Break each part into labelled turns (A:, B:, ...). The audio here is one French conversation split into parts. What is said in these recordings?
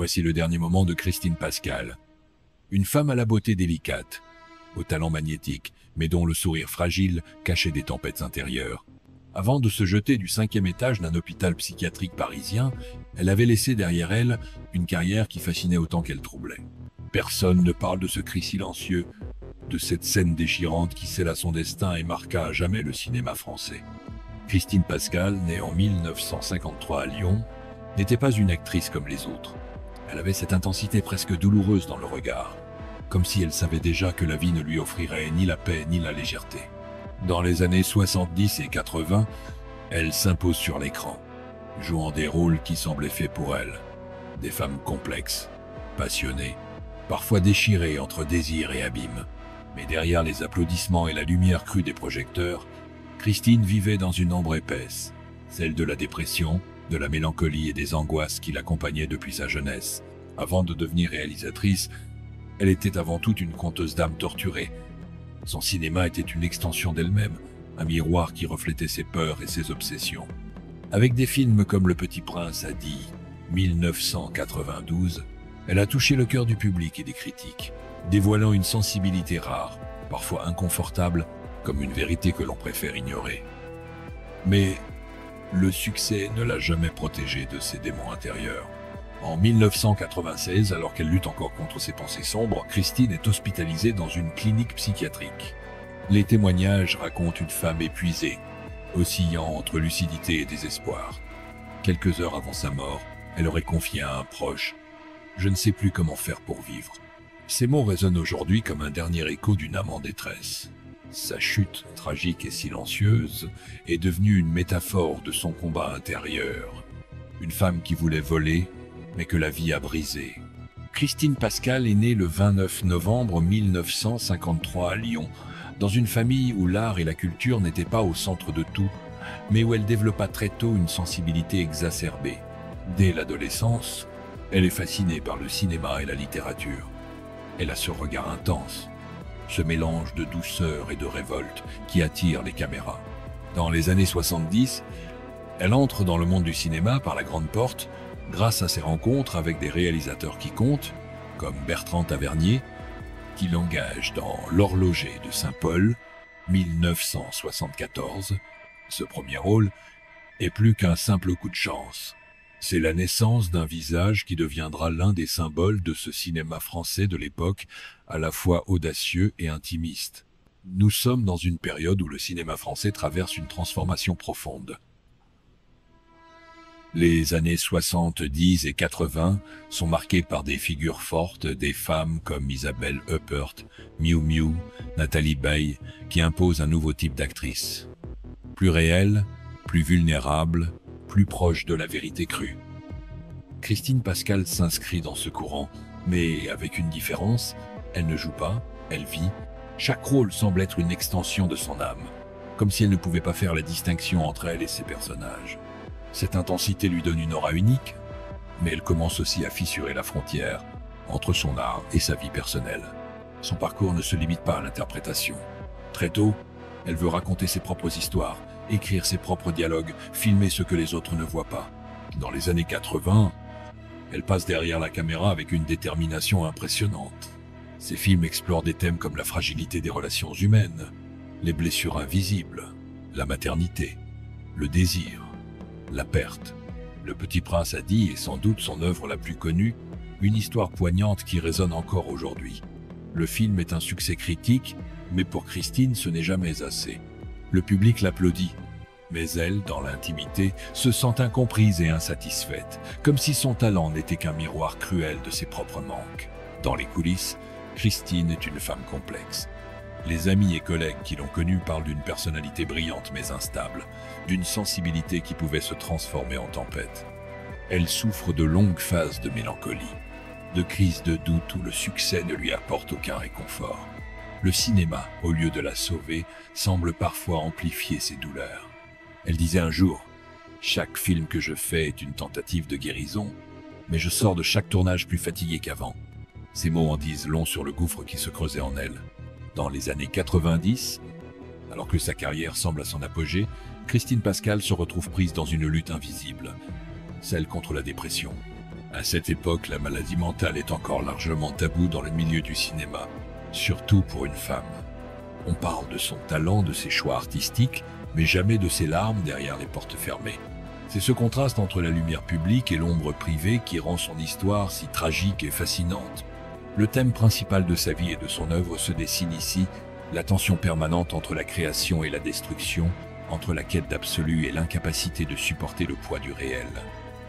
A: Voici le dernier moment de Christine Pascal. Une femme à la beauté délicate, au talent magnétique, mais dont le sourire fragile cachait des tempêtes intérieures. Avant de se jeter du 5e étage d'un hôpital psychiatrique parisien, elle avait laissé derrière elle une carrière qui fascinait autant qu'elle troublait. Personne ne parle de ce cri silencieux, de cette scène déchirante qui scella son destin et marqua à jamais le cinéma français. Christine Pascal, née en 1953 à Lyon, n'était pas une actrice comme les autres. Elle avait cette intensité presque douloureuse dans le regard, comme si elle savait déjà que la vie ne lui offrirait ni la paix ni la légèreté. Dans les années 70 et 80, elle s'impose sur l'écran, jouant des rôles qui semblaient faits pour elle. Des femmes complexes, passionnées, parfois déchirées entre désir et abîme. Mais derrière les applaudissements et la lumière crue des projecteurs, Christine vivait dans une ombre épaisse, celle de la dépression, de la mélancolie et des angoisses qui l'accompagnaient depuis sa jeunesse. Avant de devenir réalisatrice, elle était avant tout une conteuse d'âme torturée. Son cinéma était une extension d'elle-même, un miroir qui reflétait ses peurs et ses obsessions. Avec des films comme Le Petit Prince à 1992, elle a touché le cœur du public et des critiques, dévoilant une sensibilité rare, parfois inconfortable, comme une vérité que l'on préfère ignorer. Mais le succès ne l'a jamais protégée de ses démons intérieurs. En 1996, alors qu'elle lutte encore contre ses pensées sombres, Christine est hospitalisée dans une clinique psychiatrique. Les témoignages racontent une femme épuisée, oscillant entre lucidité et désespoir. Quelques heures avant sa mort, elle aurait confié à un proche « Je ne sais plus comment faire pour vivre ». Ces mots résonnent aujourd'hui comme un dernier écho d'une âme en détresse. Sa chute, tragique et silencieuse, est devenue une métaphore de son combat intérieur. Une femme qui voulait voler, mais que la vie a brisée. Christine Pascal est née le 29 novembre 1953 à Lyon, dans une famille où l'art et la culture n'étaient pas au centre de tout, mais où elle développa très tôt une sensibilité exacerbée. Dès l'adolescence, elle est fascinée par le cinéma et la littérature. Elle a ce regard intense, ce mélange de douceur et de révolte qui attire les caméras. Dans les années 70, elle entre dans le monde du cinéma par la grande porte grâce à ses rencontres avec des réalisateurs qui comptent, comme Bertrand Tavernier, qui l'engage dans L'Horloger de Saint-Paul, 1974. Ce premier rôle est plus qu'un simple coup de chance. C'est la naissance d'un visage qui deviendra l'un des symboles de ce cinéma français de l'époque, à la fois audacieux et intimiste. Nous sommes dans une période où le cinéma français traverse une transformation profonde. Les années 70 et 80 sont marquées par des figures fortes, des femmes comme Isabelle Huppert, Miu Miu, Nathalie Baye, qui imposent un nouveau type d'actrice. Plus réelle, plus vulnérable, plus proche de la vérité crue. Christine Pascal s'inscrit dans ce courant, mais avec une différence, elle ne joue pas, elle vit. Chaque rôle semble être une extension de son âme, comme si elle ne pouvait pas faire la distinction entre elle et ses personnages. Cette intensité lui donne une aura unique, mais elle commence aussi à fissurer la frontière entre son art et sa vie personnelle. Son parcours ne se limite pas à l'interprétation. Très tôt, elle veut raconter ses propres histoires, écrire ses propres dialogues, filmer ce que les autres ne voient pas. Dans les années 80, elle passe derrière la caméra avec une détermination impressionnante. Ses films explorent des thèmes comme la fragilité des relations humaines, les blessures invisibles, la maternité, le désir, la perte. Le Petit Prince a dit, est sans doute son œuvre la plus connue, une histoire poignante qui résonne encore aujourd'hui. Le film est un succès critique, mais pour Christine, ce n'est jamais assez. Le public l'applaudit, mais elle, dans l'intimité, se sent incomprise et insatisfaite, comme si son talent n'était qu'un miroir cruel de ses propres manques. Dans les coulisses, Christine est une femme complexe. Les amis et collègues qui l'ont connue parlent d'une personnalité brillante mais instable, d'une sensibilité qui pouvait se transformer en tempête. Elle souffre de longues phases de mélancolie, de crises de doute où le succès ne lui apporte aucun réconfort. Le cinéma, au lieu de la sauver, semble parfois amplifier ses douleurs. Elle disait un jour « Chaque film que je fais est une tentative de guérison, mais je sors de chaque tournage plus fatigué qu'avant. » Ces mots en disent long sur le gouffre qui se creusait en elle. Dans les années 90, alors que sa carrière semble à son apogée, Christine Pascal se retrouve prise dans une lutte invisible, celle contre la dépression. À cette époque, la maladie mentale est encore largement taboue dans le milieu du cinéma, surtout pour une femme. On parle de son talent, de ses choix artistiques, mais jamais de ses larmes derrière les portes fermées. C'est ce contraste entre la lumière publique et l'ombre privée qui rend son histoire si tragique et fascinante. Le thème principal de sa vie et de son œuvre se dessine ici, la tension permanente entre la création et la destruction, entre la quête d'absolu et l'incapacité de supporter le poids du réel.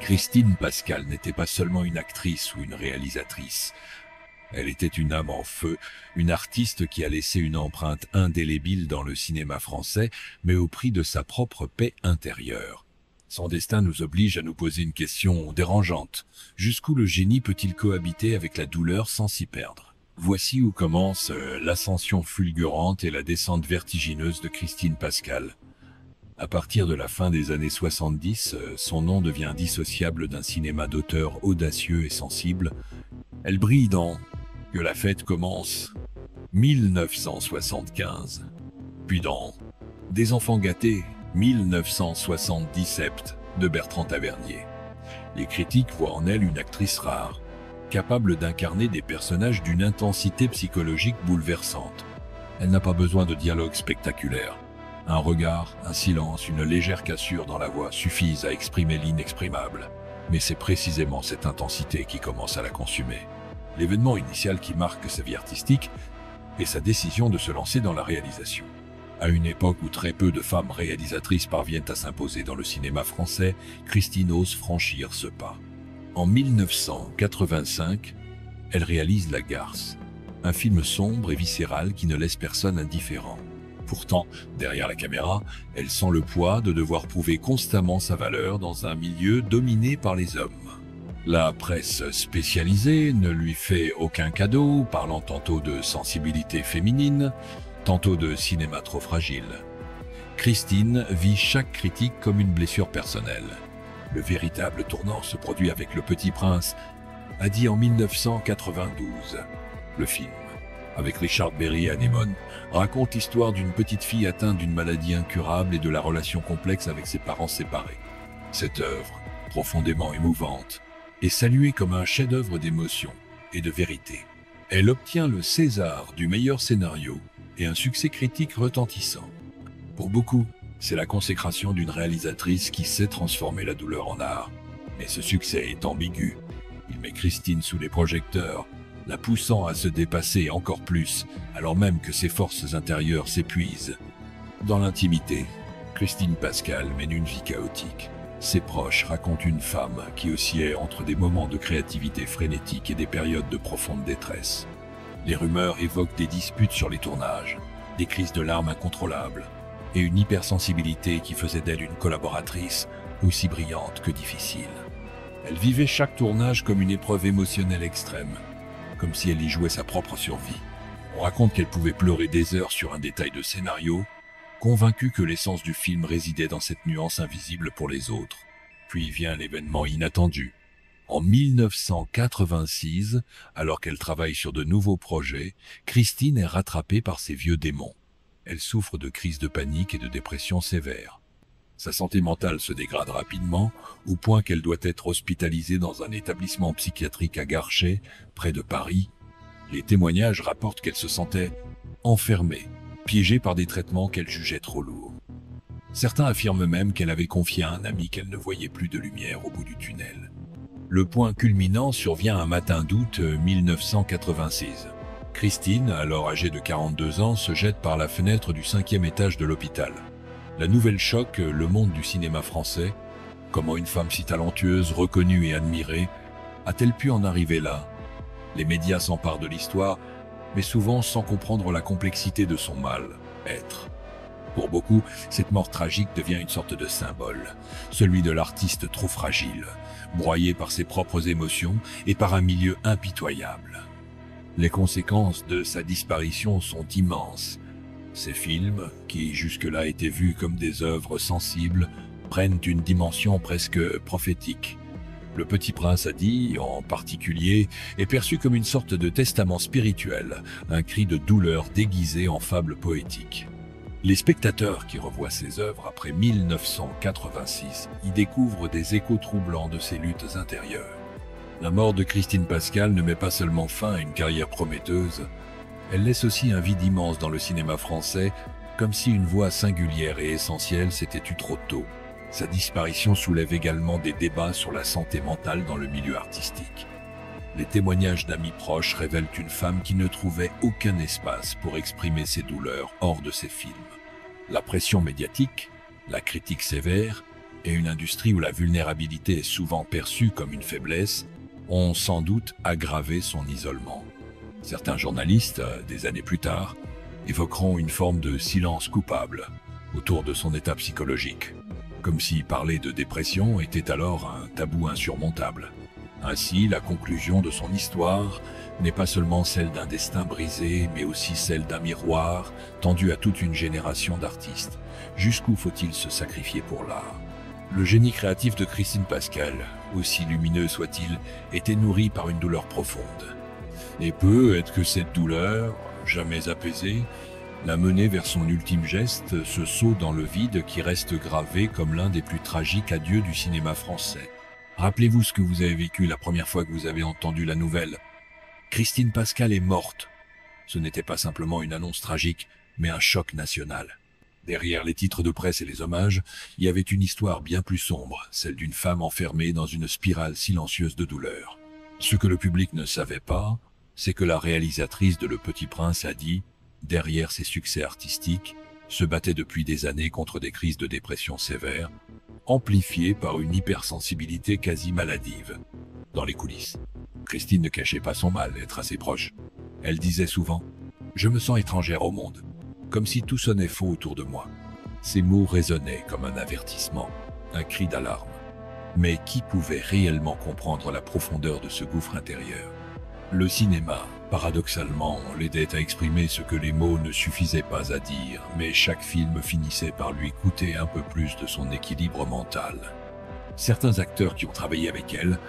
A: Christine Pascal n'était pas seulement une actrice ou une réalisatrice. Elle était une âme en feu, une artiste qui a laissé une empreinte indélébile dans le cinéma français, mais au prix de sa propre paix intérieure. Son destin nous oblige à nous poser une question dérangeante. Jusqu'où le génie peut-il cohabiter avec la douleur sans s'y perdre? Voici où commence l'ascension fulgurante et la descente vertigineuse de Christine Pascal. À partir de la fin des années 70, son nom devient indissociable d'un cinéma d'auteur audacieux et sensible. Elle brille dans « Que la fête commence » 1975, puis dans « Des enfants gâtés » 1977 de Bertrand Tavernier. Les critiques voient en elle une actrice rare, capable d'incarner des personnages d'une intensité psychologique bouleversante. Elle n'a pas besoin de dialogue spectaculaire. Un regard, un silence, une légère cassure dans la voix suffisent à exprimer l'inexprimable. Mais c'est précisément cette intensité qui commence à la consumer. L'événement initial qui marque sa vie artistique est sa décision de se lancer dans la réalisation. À une époque où très peu de femmes réalisatrices parviennent à s'imposer dans le cinéma français, Christine ose franchir ce pas. En 1985, elle réalise La Garce, un film sombre et viscéral qui ne laisse personne indifférent. Pourtant, derrière la caméra, elle sent le poids de devoir prouver constamment sa valeur dans un milieu dominé par les hommes. La presse spécialisée ne lui fait aucun cadeau, parlant tantôt de sensibilité féminine, tantôt de cinéma trop fragile. Christine vit chaque critique comme une blessure personnelle. Le véritable tournant se produit avec Le Petit Prince, a dit en 1992. Le film, avec Richard Berry et Anémone, raconte l'histoire d'une petite fille atteinte d'une maladie incurable et de la relation complexe avec ses parents séparés. Cette œuvre, profondément émouvante, est saluée comme un chef-d'œuvre d'émotion et de vérité. Elle obtient le César du meilleur scénario et un succès critique retentissant. Pour beaucoup, c'est la consécration d'une réalisatrice qui sait transformer la douleur en art. Mais ce succès est ambigu. Il met Christine sous les projecteurs, la poussant à se dépasser encore plus, alors même que ses forces intérieures s'épuisent. Dans l'intimité, Christine Pascal mène une vie chaotique. Ses proches racontent une femme qui oscillait entre des moments de créativité frénétique et des périodes de profonde détresse. Les rumeurs évoquent des disputes sur les tournages, des crises de larmes incontrôlables et une hypersensibilité qui faisait d'elle une collaboratrice aussi brillante que difficile. Elle vivait chaque tournage comme une épreuve émotionnelle extrême, comme si elle y jouait sa propre survie. On raconte qu'elle pouvait pleurer des heures sur un détail de scénario, convaincue que l'essence du film résidait dans cette nuance invisible pour les autres. Puis vient l'événement inattendu. En 1986, alors qu'elle travaille sur de nouveaux projets, Christine est rattrapée par ses vieux démons. Elle souffre de crises de panique et de dépression sévères. Sa santé mentale se dégrade rapidement, au point qu'elle doit être hospitalisée dans un établissement psychiatrique à Garches, près de Paris. Les témoignages rapportent qu'elle se sentait enfermée, piégée par des traitements qu'elle jugeait trop lourds. Certains affirment même qu'elle avait confié à un ami qu'elle ne voyait plus de lumière au bout du tunnel. Le point culminant survient un matin d'août 1986. Christine, alors âgée de 42 ans, se jette par la fenêtre du 5e étage de l'hôpital. La nouvelle choque le monde du cinéma français. Comment une femme si talentueuse, reconnue et admirée, a-t-elle pu en arriver là? Les médias s'emparent de l'histoire, mais souvent sans comprendre la complexité de son mal, être. Pour beaucoup, cette mort tragique devient une sorte de symbole, celui de l'artiste trop fragile, broyé par ses propres émotions et par un milieu impitoyable. Les conséquences de sa disparition sont immenses. Ces films, qui jusque-là étaient vus comme des œuvres sensibles, prennent une dimension presque prophétique. Le Petit Prince, a dit, en particulier, est perçu comme une sorte de testament spirituel, un cri de douleur déguisé en fable poétique. Les spectateurs qui revoient ces œuvres après 1986 y découvrent des échos troublants de ses luttes intérieures. La mort de Christine Pascal ne met pas seulement fin à une carrière prometteuse, elle laisse aussi un vide immense dans le cinéma français, comme si une voix singulière et essentielle s'était tue trop tôt. Sa disparition soulève également des débats sur la santé mentale dans le milieu artistique. Les témoignages d'amis proches révèlent une femme qui ne trouvait aucun espace pour exprimer ses douleurs hors de ses films. La pression médiatique, la critique sévère et une industrie où la vulnérabilité est souvent perçue comme une faiblesse ont sans doute aggravé son isolement. Certains journalistes, des années plus tard, évoqueront une forme de silence coupable autour de son état psychologique, comme si parler de dépression était alors un tabou insurmontable. Ainsi, la conclusion de son histoire n'est pas seulement celle d'un destin brisé, mais aussi celle d'un miroir tendu à toute une génération d'artistes. Jusqu'où faut-il se sacrifier pour l'art? Le génie créatif de Christine Pascal, aussi lumineux soit-il, était nourri par une douleur profonde. Et peut-être que cette douleur, jamais apaisée, l'a mené vers son ultime geste, ce saut dans le vide qui reste gravé comme l'un des plus tragiques adieux du cinéma français. Rappelez-vous ce que vous avez vécu la première fois que vous avez entendu la nouvelle. Christine Pascal est morte. Ce n'était pas simplement une annonce tragique, mais un choc national. Derrière les titres de presse et les hommages, il y avait une histoire bien plus sombre, celle d'une femme enfermée dans une spirale silencieuse de douleur. Ce que le public ne savait pas, c'est que la réalisatrice de Le Petit Prince a dit, derrière ses succès artistiques, se battait depuis des années contre des crises de dépression sévères, amplifiées par une hypersensibilité quasi maladive. Dans les coulisses, Christine ne cachait pas son mal-être à ses proches. Elle disait souvent « Je me sens étrangère au monde », comme si tout sonnait faux autour de moi. Ces mots résonnaient comme un avertissement, un cri d'alarme. Mais qui pouvait réellement comprendre la profondeur de ce gouffre intérieur? Le cinéma, paradoxalement, l'aidait à exprimer ce que les mots ne suffisaient pas à dire, mais chaque film finissait par lui coûter un peu plus de son équilibre mental. Certains acteurs qui ont travaillé avec elle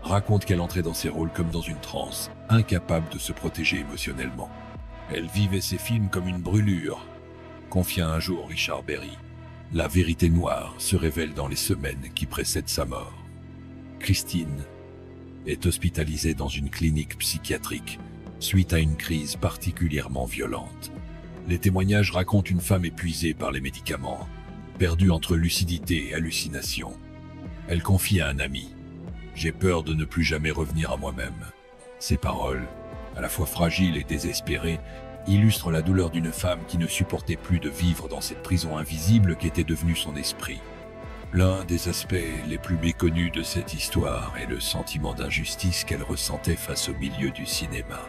A: racontent qu'elle entrait dans ses rôles comme dans une transe, incapable de se protéger émotionnellement. Elle vivait ses films comme une brûlure, confia un jour Richard Berry. La vérité noire se révèle dans les semaines qui précèdent sa mort. Christine est hospitalisée dans une clinique psychiatrique suite à une crise particulièrement violente. Les témoignages racontent une femme épuisée par les médicaments, perdue entre lucidité et hallucination. Elle confie à un ami « J'ai peur de ne plus jamais revenir à moi-même ». Ces paroles, à la fois fragiles et désespérées, illustrent la douleur d'une femme qui ne supportait plus de vivre dans cette prison invisible qu'était devenue son esprit. L'un des aspects les plus méconnus de cette histoire est le sentiment d'injustice qu'elle ressentait face au milieu du cinéma.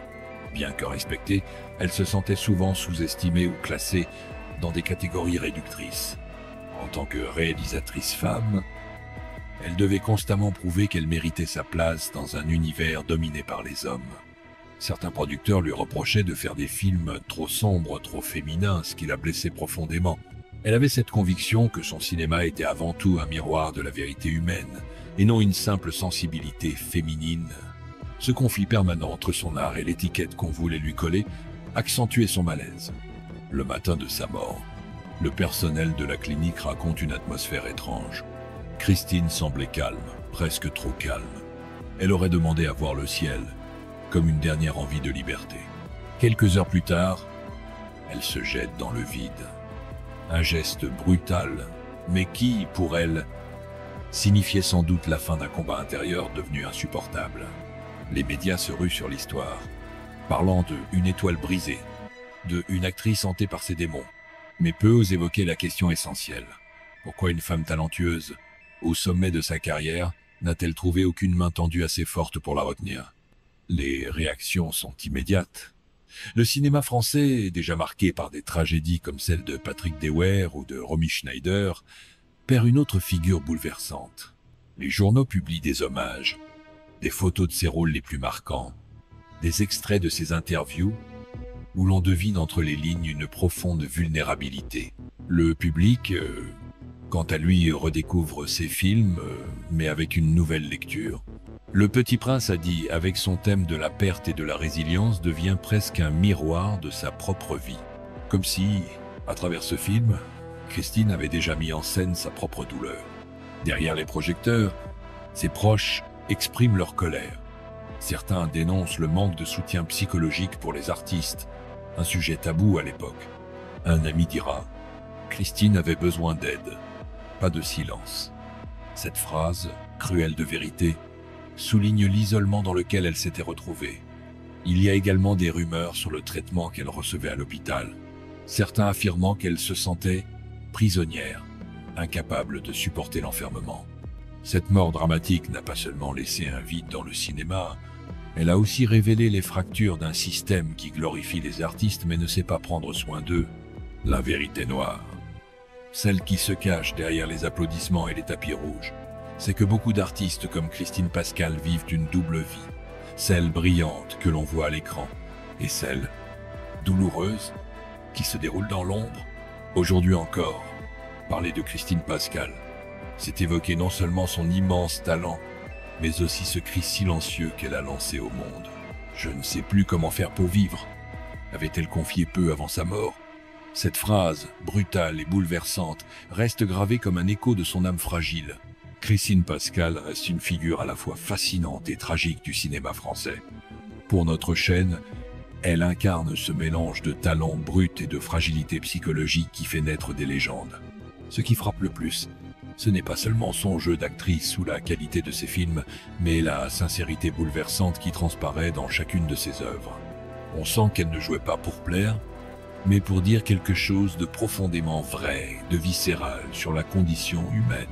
A: Bien que respectée, elle se sentait souvent sous-estimée ou classée dans des catégories réductrices. En tant que réalisatrice femme, elle devait constamment prouver qu'elle méritait sa place dans un univers dominé par les hommes. Certains producteurs lui reprochaient de faire des films trop sombres, trop féminins, ce qui la blessait profondément. Elle avait cette conviction que son cinéma était avant tout un miroir de la vérité humaine, et non une simple sensibilité féminine. Ce conflit permanent entre son art et l'étiquette qu'on voulait lui coller accentuait son malaise. Le matin de sa mort, le personnel de la clinique raconte une atmosphère étrange. Christine semblait calme, presque trop calme. Elle aurait demandé à voir le ciel, comme une dernière envie de liberté. Quelques heures plus tard, elle se jette dans le vide. Un geste brutal, mais qui, pour elle, signifiait sans doute la fin d'un combat intérieur devenu insupportable. Les médias se ruent sur l'histoire, parlant de « une étoile brisée », de « une actrice hantée par ses démons ». Mais peu osent évoquer la question essentielle. Pourquoi une femme talentueuse, au sommet de sa carrière, n'a-t-elle trouvé aucune main tendue assez forte pour la retenir? Les réactions sont immédiates. Le cinéma français, déjà marqué par des tragédies comme celle de Patrick Dewaere ou de Romy Schneider, perd une autre figure bouleversante. Les journaux publient des hommages, des photos de ses rôles les plus marquants, des extraits de ses interviews où l'on devine entre les lignes une profonde vulnérabilité. Le public, quant à lui, redécouvre ses films, mais avec une nouvelle lecture. Le Petit Prince a dit, avec son thème de la perte et de la résilience, devient presque un miroir de sa propre vie. Comme si, à travers ce film, Christine avait déjà mis en scène sa propre douleur. Derrière les projecteurs, ses proches expriment leur colère. Certains dénoncent le manque de soutien psychologique pour les artistes, un sujet tabou à l'époque. Un ami dira « Christine avait besoin d'aide, pas de silence ». Cette phrase, cruelle de vérité, souligne l'isolement dans lequel elle s'était retrouvée. Il y a également des rumeurs sur le traitement qu'elle recevait à l'hôpital, certains affirmant qu'elle se sentait prisonnière, incapable de supporter l'enfermement. Cette mort dramatique n'a pas seulement laissé un vide dans le cinéma, elle a aussi révélé les fractures d'un système qui glorifie les artistes mais ne sait pas prendre soin d'eux. La vérité noire, celle qui se cache derrière les applaudissements et les tapis rouges, c'est que beaucoup d'artistes comme Christine Pascal vivent une double vie, celle brillante que l'on voit à l'écran et celle douloureuse qui se déroule dans l'ombre. Aujourd'hui encore, parler de Christine Pascal, c'est évoquer non seulement son immense talent, mais aussi ce cri silencieux qu'elle a lancé au monde. Je ne sais plus comment faire pour vivre, avait-elle confié peu avant sa mort. Cette phrase, brutale et bouleversante, reste gravée comme un écho de son âme fragile. Christine Pascal reste une figure à la fois fascinante et tragique du cinéma français. Pour notre chaîne, elle incarne ce mélange de talent brut et de fragilité psychologique qui fait naître des légendes. Ce qui frappe le plus, ce n'est pas seulement son jeu d'actrice ou la qualité de ses films, mais la sincérité bouleversante qui transparaît dans chacune de ses œuvres. On sent qu'elle ne jouait pas pour plaire, mais pour dire quelque chose de profondément vrai, de viscéral sur la condition humaine.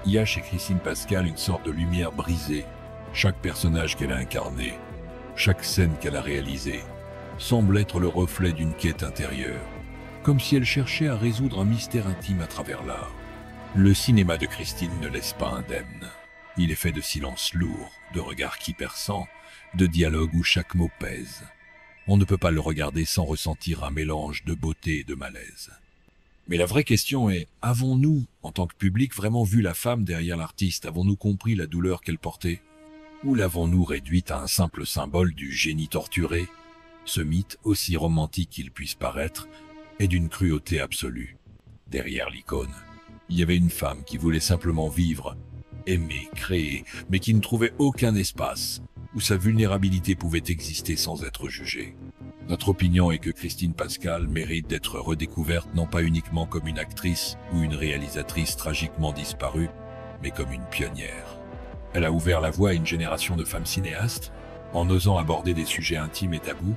A: Il y a chez Christine Pascal une sorte de lumière brisée. Chaque personnage qu'elle a incarné, chaque scène qu'elle a réalisée, semble être le reflet d'une quête intérieure, comme si elle cherchait à résoudre un mystère intime à travers l'art. Le cinéma de Christine ne laisse pas indemne. Il est fait de silences lourds, de regards qui perçants, de dialogues où chaque mot pèse. On ne peut pas le regarder sans ressentir un mélange de beauté et de malaise. Mais la vraie question est, avons-nous, en tant que public, vraiment vu la femme derrière l'artiste? Avons-nous compris la douleur qu'elle portait? Ou l'avons-nous réduite à un simple symbole du génie torturé? Ce mythe, aussi romantique qu'il puisse paraître, est d'une cruauté absolue. Derrière l'icône, il y avait une femme qui voulait simplement vivre, aimer, créer, mais qui ne trouvait aucun espace où sa vulnérabilité pouvait exister sans être jugée. Notre opinion est que Christine Pascal mérite d'être redécouverte non pas uniquement comme une actrice ou une réalisatrice tragiquement disparue, mais comme une pionnière. Elle a ouvert la voie à une génération de femmes cinéastes, en osant aborder des sujets intimes et tabous,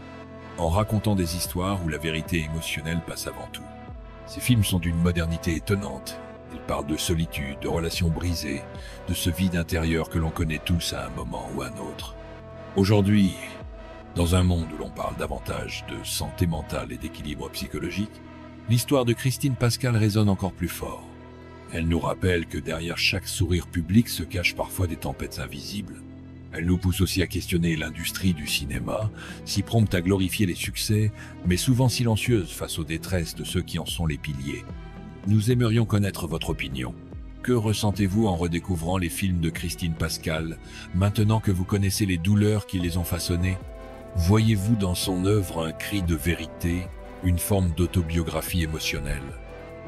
A: en racontant des histoires où la vérité émotionnelle passe avant tout. Ces films sont d'une modernité étonnante. Ils parlent de solitude, de relations brisées, de ce vide intérieur que l'on connaît tous à un moment ou à un autre. Aujourd'hui, dans un monde où l'on parle davantage de santé mentale et d'équilibre psychologique, l'histoire de Christine Pascal résonne encore plus fort. Elle nous rappelle que derrière chaque sourire public se cachent parfois des tempêtes invisibles. Elle nous pousse aussi à questionner l'industrie du cinéma, si prompte à glorifier les succès, mais souvent silencieuse face aux détresses de ceux qui en sont les piliers. Nous aimerions connaître votre opinion. Que ressentez-vous en redécouvrant les films de Christine Pascal, maintenant que vous connaissez les douleurs qui les ont façonnés? Voyez-vous dans son œuvre un cri de vérité, une forme d'autobiographie émotionnelle?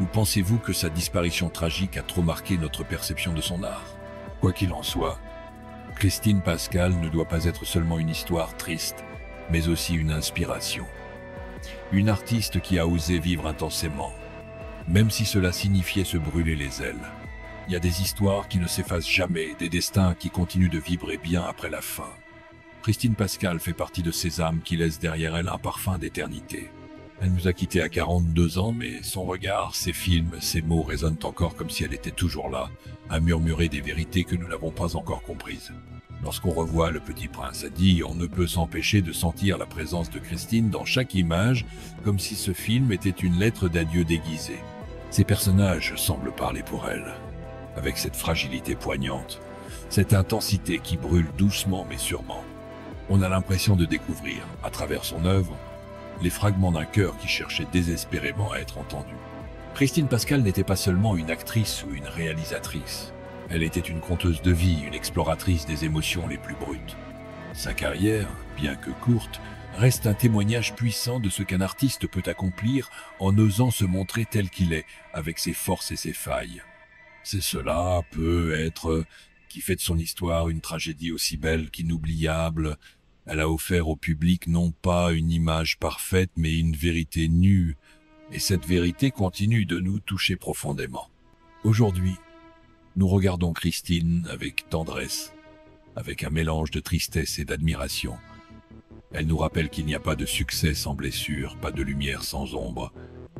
A: Ou pensez-vous que sa disparition tragique a trop marqué notre perception de son art? Quoi qu'il en soit, Christine Pascal ne doit pas être seulement une histoire triste, mais aussi une inspiration. Une artiste qui a osé vivre intensément, même si cela signifiait se brûler les ailes. Il y a des histoires qui ne s'effacent jamais, des destins qui continuent de vibrer bien après la fin. Christine Pascal fait partie de ces âmes qui laissent derrière elles un parfum d'éternité. Elle nous a quittés à 42 ans, mais son regard, ses films, ses mots résonnent encore comme si elle était toujours là, à murmurer des vérités que nous n'avons pas encore comprises. Lorsqu'on revoit Le Petit Prince à dit, on ne peut s'empêcher de sentir la présence de Christine dans chaque image, comme si ce film était une lettre d'adieu déguisée. Ces personnages semblent parler pour elle, avec cette fragilité poignante, cette intensité qui brûle doucement mais sûrement. On a l'impression de découvrir, à travers son œuvre, les fragments d'un cœur qui cherchait désespérément à être entendu. Christine Pascal n'était pas seulement une actrice ou une réalisatrice. Elle était une conteuse de vie, une exploratrice des émotions les plus brutes. Sa carrière, bien que courte, reste un témoignage puissant de ce qu'un artiste peut accomplir en osant se montrer tel qu'il est, avec ses forces et ses failles. C'est cela peut être qui fait de son histoire une tragédie aussi belle qu'inoubliable. Elle a offert au public non pas une image parfaite, mais une vérité nue, et cette vérité continue de nous toucher profondément. Aujourd'hui, nous regardons Christine avec tendresse, avec un mélange de tristesse et d'admiration. Elle nous rappelle qu'il n'y a pas de succès sans blessure, pas de lumière sans ombre,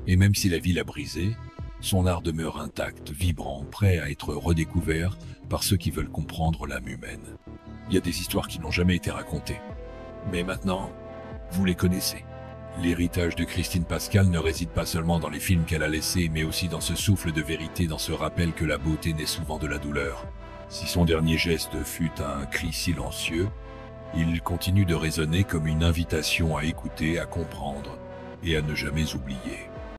A: et même si la vie l'a brisée, son art demeure intact, vibrant, prêt à être redécouvert par ceux qui veulent comprendre l'âme humaine. Il y a des histoires qui n'ont jamais été racontées, mais maintenant, vous les connaissez. L'héritage de Christine Pascal ne réside pas seulement dans les films qu'elle a laissés, mais aussi dans ce souffle de vérité, dans ce rappel que la beauté naît souvent de la douleur. Si son dernier geste fut un cri silencieux, il continue de résonner comme une invitation à écouter, à comprendre et à ne jamais oublier.